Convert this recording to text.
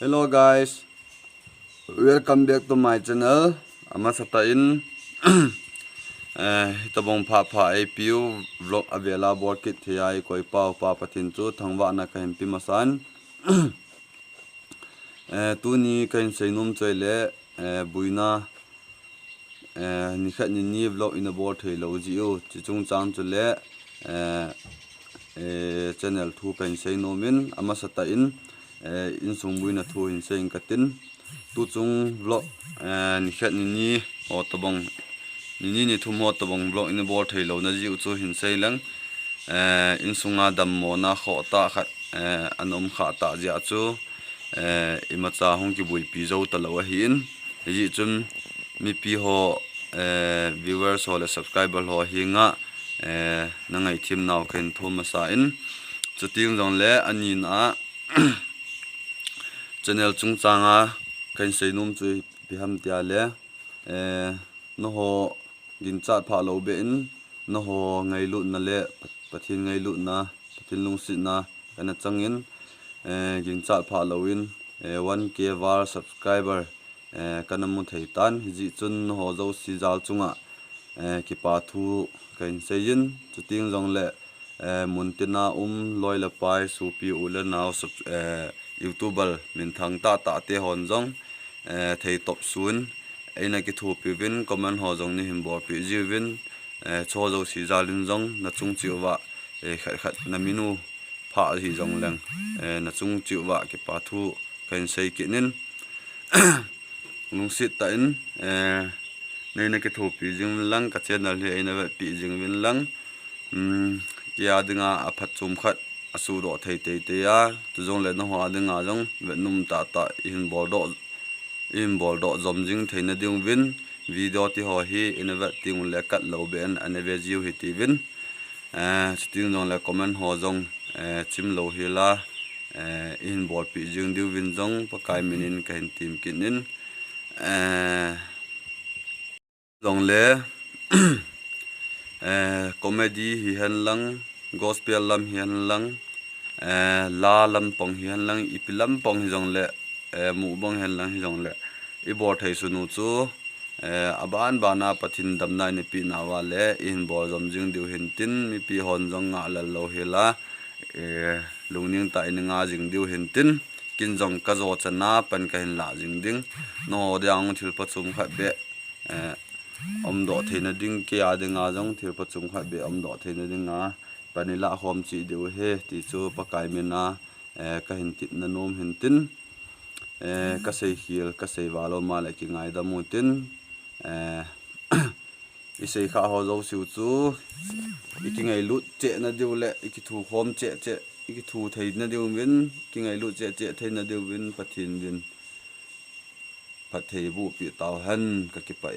Hello guys, welcome back to my channel. Amasata in hitabong pha APU vlog avela board kit THEI koi pau pa pathin chu thangwa na ka hempi masan tu ni kain seinum choile buina ni khat ni vlog in a board thei lo ji u chi chung chang chule channel thu kain seinomin amasata in sung buina thu in sein katin tu chung vlog ni khat ni o tabong ni thum ho tabong vlog in a board thei lo na ji u chu hin sei lang in sunga dam mo na kho ta khat anom kha ta ja chu imacha hong ki bui pi zo ta lo hi in ji chun mi pi ho viewers ho le subscriber ho hi nga na ngai thim naw khen thum sa in chuting jong le anin a channel chung changa kan seinum chu biham tia le no ho gin chat pha lo be in no ho ngai lu na le pathin ngai lu na pathin lung si na kana changin gin chat pha lo in 1k var subscriber kana mu thei tan ji chun ho zo si jal chunga KIPA thu kan seyin chuting jong le muntina loi la pai supi ula naw youtuber min thang ta te hon jong thei top sun aina ki thu pi win comment ho jong ni him bo pi ji win cho zo si jalin jong na chung chiwa khat khat na minu pha hi jong lang na chung chiwa KIPA thu kan sei kinin nung sit ta in nei na ki thu pi jing lang ka channel hi aina pi jing win lang kia dinga a PHATCHUM khat asu ro thei te ya tu jong le na ho dinga jong num ta INBOL do zom jing theina ding win video ti ho hi inava ting le kat lo ben anave jiu hi ti win sting jong le comment ho jong chim lo hi la INBOL pi jing diu win jong pakai minin kain tim kinin jong le comedy hi han lang gospel lam hi han lang la lam pong hi han lang ipilam pong hi jong le mu bong han lang hi jong le i bor thei sunu chu aban bana pathin damnai ni pi na wa le INBOL zom jing diu hin tin mi pi hon jong nga la lo hela lungning ta in nga jing diu hin tin kin jong ka zo chana pan ka hin la jing ding no dang thil PHATCHUM kha be om do theina ding ke adinga jong thil PHATCHUM kha be om do theina dinga panila hom chi diu he ti chu pakai mena ka hin tit na nom hin tin ka sei hil ka sei walo ma le ki ngai da mu tin i sei kha ho zo siu chu iki ngai lut che na diu le iki thu hom che iki thu thei na diu win ki ngai lut che thei na diu win pathin win pathei bu pi taw han ka KIPA